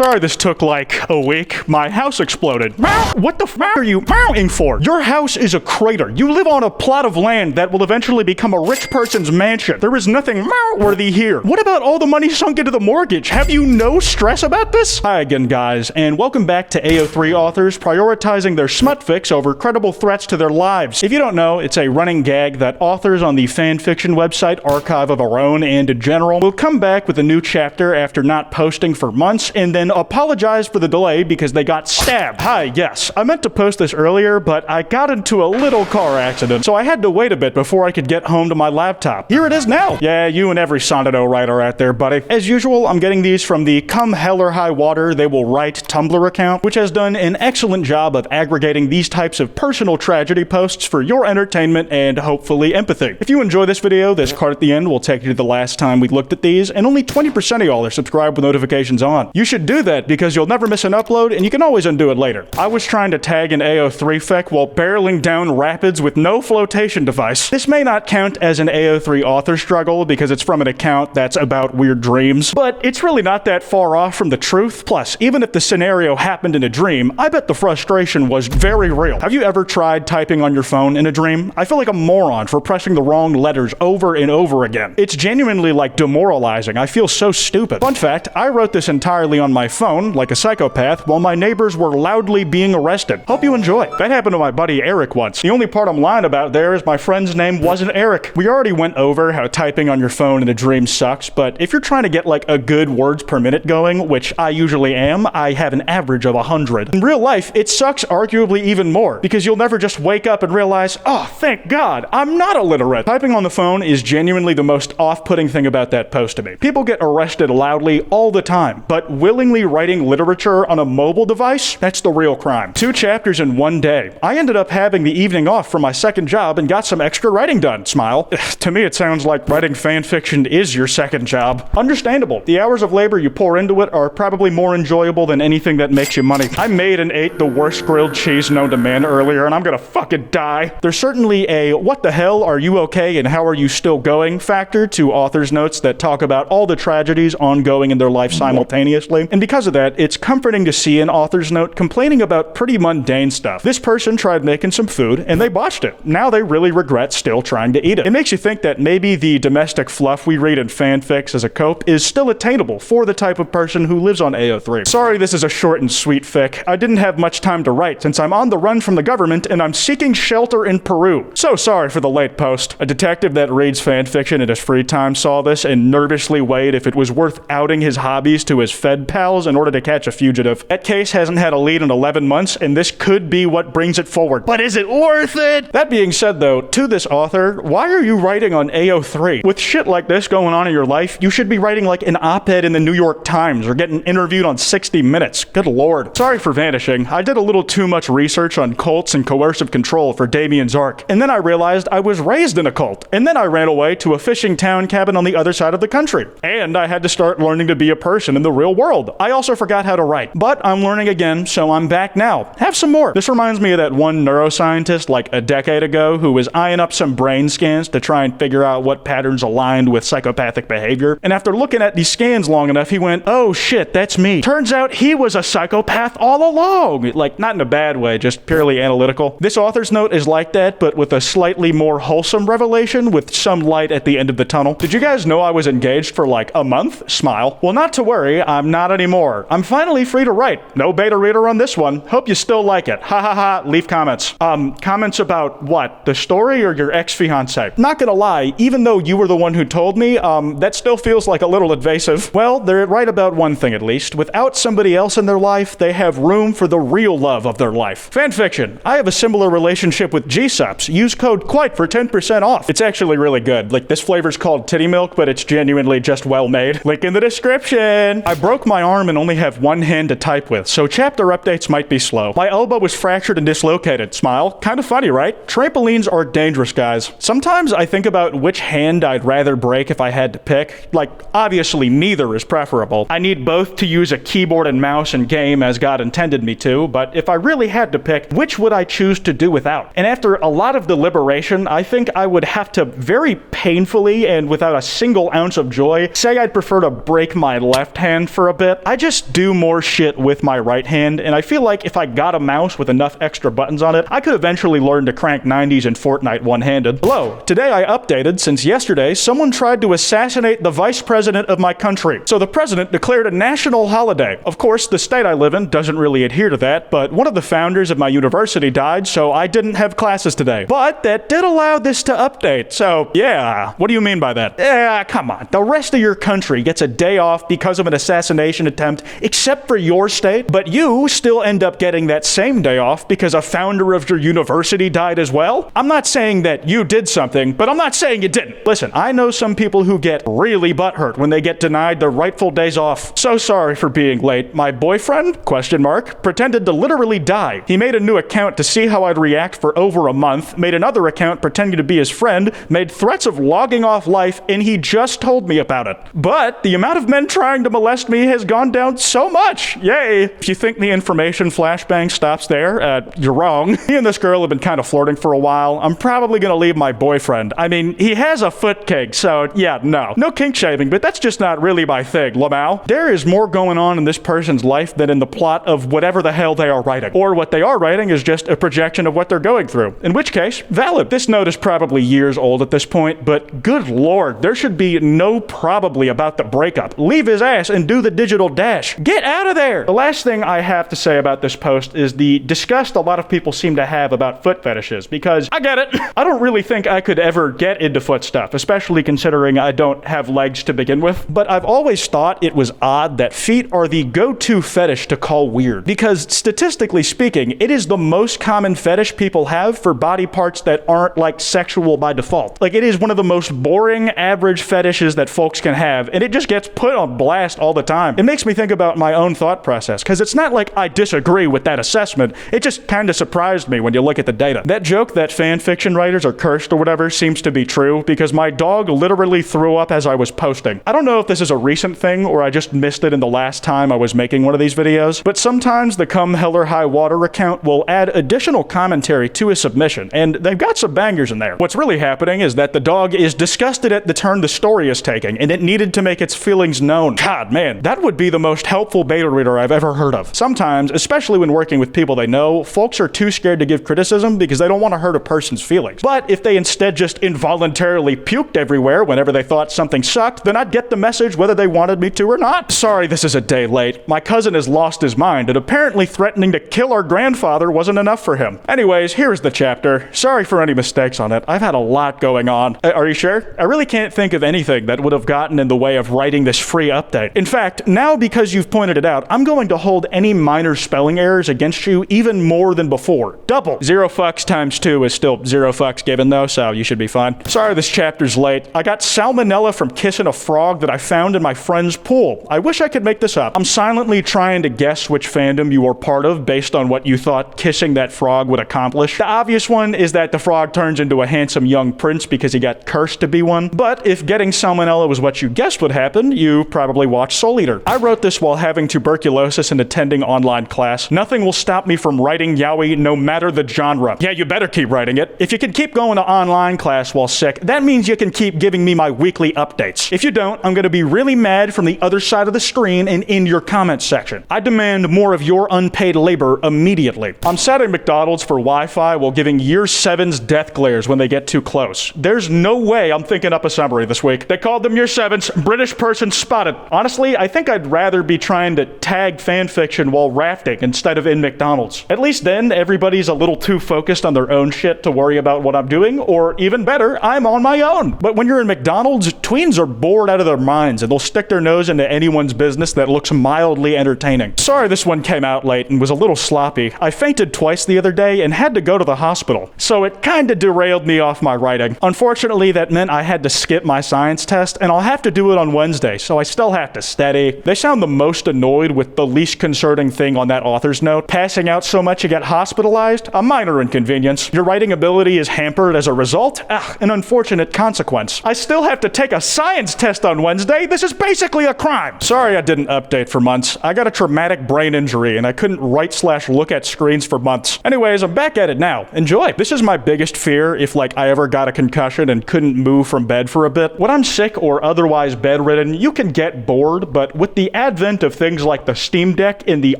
Sorry this took like a week. My house exploded. What the f are you ing for? Your house is a crater. You live on a plot of land that will eventually become a rich person's mansion. There is nothing worthy here. What about all the money sunk into the mortgage? Have you no stress about this? Hi again, guys, and welcome back to AO3 Authors, prioritizing their smut fix over credible threats to their lives. If you don't know, it's a running gag that authors on the fanfiction website Archive of Our Own and in general will come back with a new chapter after not posting for months and then apologize for the delay because they got stabbed. Hi, yes, I meant to post this earlier, but I got into a little car accident, so I had to wait a bit before I could get home to my laptop. Here it is now. Yeah, you and every Sonneto writer out there, buddy. As usual, I'm getting these from the Come Hell or High Water They Will Write Tumblr account, which has done an excellent job of aggregating these types of personal tragedy posts for your entertainment and hopefully empathy. If you enjoy this video, this card at the end will take you to the last time we looked at these, and only 20% of y'all are subscribed with notifications on. You should do that because you'll never miss an upload and you can always undo it later. I was trying to tag an AO3 fec while barreling down rapids with no flotation device. This may not count as an AO3 author struggle because it's from an account that's about weird dreams, but it's really not that far off from the truth. Plus, even if the scenario happened in a dream, I bet the frustration was very real. Have you ever tried typing on your phone in a dream? I feel like a moron for pressing the wrong letters over and over again. It's genuinely like demoralizing. I feel so stupid. Fun fact, I wrote this entirely on my phone, like a psychopath, while my neighbors were loudly being arrested. Hope you enjoy. That happened to my buddy Eric once. The only part I'm lying about there is my friend's name wasn't Eric. We already went over how typing on your phone in a dream sucks, but if you're trying to get like a good words per minute going, which I usually am, I have an average of 100. In real life, it sucks arguably even more, because you'll never just wake up and realize, oh, thank God, I'm not illiterate. Typing on the phone is genuinely the most off-putting thing about that post to me. People get arrested loudly all the time, but willingly writing literature on a mobile device, that's the real crime. 2 chapters in one day. I ended up having the evening off from my second job and got some extra writing done. Smile. To me, it sounds like writing fan fiction is your second job. Understandable. The hours of labor you pour into it are probably more enjoyable than anything that makes you money. I made and ate the worst grilled cheese known to man earlier, and I'm gonna fucking die. There's certainly a what the hell, are you okay and how are you still going factor to authors' notes that talk about all the tragedies ongoing in their life simultaneously, and because of that, it's comforting to see an author's note complaining about pretty mundane stuff. This person tried making some food and they botched it. Now they really regret still trying to eat it. It makes you think that maybe the domestic fluff we read in fanfics as a cope is still attainable for the type of person who lives on AO3. Sorry this is a short and sweet fic. I didn't have much time to write since I'm on the run from the government and I'm seeking shelter in Peru. So sorry for the late post. A detective that reads fanfiction in his free time saw this and nervously weighed if it was worth outing his hobbies to his Fed pals in order to catch a fugitive. That case hasn't had a lead in 11 months, and this could be what brings it forward. But is it worth it? That being said though, to this author, why are you writing on AO3? With shit like this going on in your life, you should be writing like an op-ed in the New York Times or getting interviewed on 60 Minutes. Good lord. Sorry for vanishing. I did a little too much research on cults and coercive control for Damien's arc, and then I realized I was raised in a cult, and then I ran away to a fishing town cabin on the other side of the country, and I had to start learning to be a person in the real world. I also forgot how to write, but I'm learning again, so I'm back now. Have some more. This reminds me of that one neuroscientist like a decade ago who was eyeing up some brain scans to try and figure out what patterns aligned with psychopathic behavior, and after looking at these scans long enough, he went, oh shit, that's me. Turns out he was a psychopath all along. Like, not in a bad way, just purely analytical. This author's note is like that, but with a slightly more wholesome revelation with some light at the end of the tunnel. Did you guys know I was engaged for like a month? Smile. Well, not to worry, I'm not anymore. I'm finally free to write. No beta reader on this one. Hope you still like it. Ha ha ha. Leave comments. Comments about what? The story or your ex-fiance? Not gonna lie, even though you were the one who told me, that still feels like a little invasive. Well, they're right about one thing at least. Without somebody else in their life, they have room for the real love of their life. Fanfiction. I have a similar relationship with G-Sups. Use code Kwite for 10% off. It's actually really good. Like, this flavor's called titty milk, but it's genuinely just well made. Link in the description. I broke my arm and only have one hand to type with, so chapter updates might be slow. My elbow was fractured and dislocated. Smile. Kinda funny, right? Trampolines are dangerous, guys. Sometimes I think about which hand I'd rather break if I had to pick. Like, obviously neither is preferable. I need both to use a keyboard and mouse and game as God intended me to, but if I really had to pick, which would I choose to do without? And after a lot of deliberation, I think I would have to very painfully and without a single ounce of joy say I'd prefer to break my left hand for a bit. I just do more shit with my right hand, and I feel like if I got a mouse with enough extra buttons on it, I could eventually learn to crank 90s in Fortnite one-handed. Hello, today I updated since yesterday someone tried to assassinate the vice president of my country. So the president declared a national holiday. Of course, the state I live in doesn't really adhere to that, but one of the founders of my university died, so I didn't have classes today. But that did allow this to update, so yeah. What do you mean by that? Yeah, come on. The rest of your country gets a day off because of an assassination attempt, except for your state, but you still end up getting that same day off because a founder of your university died as well? I'm not saying that you did something, but I'm not saying you didn't. Listen, I know some people who get really butthurt when they get denied their rightful days off. So sorry for being late. My boyfriend, question mark, pretended to literally die. He made a new account to see how I'd react for over a month, made another account pretending to be his friend, made threats of logging off life, and he just told me about it. But the amount of men trying to molest me has gone down so much. Yay. If you think the information flashbang stops there, you're wrong. Me and this girl have been kind of flirting for a while. I'm probably gonna leave my boyfriend. I mean, he has a foot kink, so yeah, no. No kink shaming, but that's just not really my thing, Lamau. There is more going on in this person's life than in the plot of whatever the hell they are writing. Or what they are writing is just a projection of what they're going through. In which case, valid. This note is probably years old at this point, but good lord, there should be no probably about the breakup. Leave his ass and do the digital dash. Get out of there! The last thing I have to say about this post is the disgust a lot of people seem to have about foot fetishes, because I get it. I don't really think I could ever get into foot stuff, especially considering I don't have legs to begin with, but I've always thought it was odd that feet are the go-to fetish to call weird, because statistically speaking, it is the most common fetish people have for body parts that aren't like sexual by default. Like, it is one of the most boring, average fetishes that folks can have, and it just gets put on blast all the time. It makes me think about my own thought process, because it's not like I disagree with that assessment, it just kind of surprised me when you look at the data. That joke that fan fiction writers are cursed or whatever seems to be true, because my dog literally threw up as I was posting. I don't know if this is a recent thing, or I just missed it in the last time I was making one of these videos, but sometimes the Come Hell or High Water account will add additional commentary to a submission, and they've got some bangers in there. What's really happening is that the dog is disgusted at the turn the story is taking, and it needed to make its feelings known. God, man, that would be the most helpful beta reader I've ever heard of. Sometimes, especially when working with people they know, folks are too scared to give criticism because they don't want to hurt a person's feelings. But if they instead just involuntarily puked everywhere whenever they thought something sucked, then I'd get the message whether they wanted me to or not. Sorry this is a day late. My cousin has lost his mind, and apparently threatening to kill our grandfather wasn't enough for him. Anyways, here's the chapter. Sorry for any mistakes on it. I've had a lot going on. Are you sure? I really can't think of anything that would have gotten in the way of writing this free update. In fact, now because you've pointed it out, I'm going to hold any minor spelling errors against you even more than before. Double. 0 fucks times 2 is still 0 fucks given though, so you should be fine. Sorry this chapter's late. I got salmonella from kissing a frog that I found in my friend's pool. I wish I could make this up. I'm silently trying to guess which fandom you are part of based on what you thought kissing that frog would accomplish. The obvious one is that the frog turns into a handsome young prince because he got cursed to be one. But if getting salmonella was what you guessed would happen, you probably watched Soul Eater. I wrote this while having tuberculosis and attending online class. Nothing will stop me from writing yaoi no matter the genre. Yeah, you better keep writing it. If you can keep going to online class while sick, that means you can keep giving me my weekly updates. If you don't, I'm gonna be really mad from the other side of the screen and in your comments section. I demand more of your unpaid labor immediately. I'm sat at McDonald's for Wi-Fi while giving year 7s death glares when they get too close. There's no way I'm thinking up a summary this week. They called them year 7s, British person spotted. Honestly, I think I'd rather be trying to tag fanfiction while rafting instead of in McDonald's. At least then, everybody's a little too focused on their own shit to worry about what I'm doing, or even better, I'm on my own. But when you're in McDonald's, tweens are bored out of their minds and they'll stick their nose into anyone's business that looks mildly entertaining. Sorry this one came out late and was a little sloppy. I fainted twice the other day and had to go to the hospital, so it kinda derailed me off my writing. Unfortunately, that meant I had to skip my science test, and I'll have to do it on Wednesday, so I still have to study. They sound the most annoyed with the least concerning thing on that author's note. Passing out so much you get hospitalized? A minor inconvenience. Your writing ability is hampered as a result? An unfortunate consequence. I still have to take a science test on Wednesday? This is basically a crime. Sorry I didn't update for months. I got a traumatic brain injury and I couldn't write/look at screens for months. Anyways, I'm back at it now. Enjoy. This is my biggest fear if I ever got a concussion and couldn't move from bed for a bit. When I'm sick or otherwise bedridden, you can get bored, but with the advent of things like the Steam Deck and the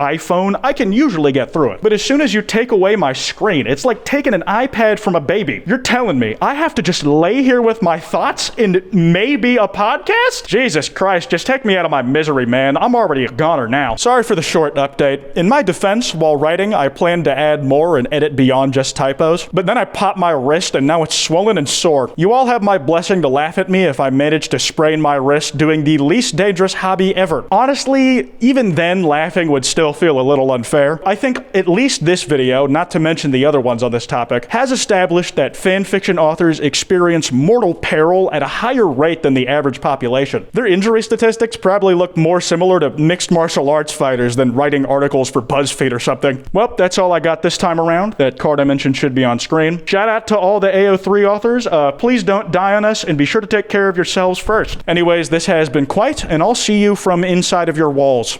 iPhone, I can usually get through it. But as soon as you take away my screen, it's like taking an iPad from a baby. You're telling me I have to just lay here with my thoughts and maybe a podcast? Jesus Christ, just take me out of my misery, man. I'm already a goner now. Sorry for the short update. In my defense, while writing, I planned to add more and edit beyond just typos, but then I popped my wrist and now it's swollen and sore. You all have my blessing to laugh at me if I manage to sprain my wrist doing the least dangerous hobby ever. Honestly, even then, laughing would still feel a little unfair. I think at least this video, not to mention the other ones on this topic, has established that fanfiction authors experience mortal peril at a higher rate than the average population. Their injury statistics probably look more similar to mixed martial arts fighters than writing articles for BuzzFeed or something. Well, that's all I got this time around. That card I mentioned should be on screen. Shout out to all the AO3 authors. Please don't die on us and be sure to take care of yourselves first. Anyways, this has been Kwite, and I'll see you from inside of your walls.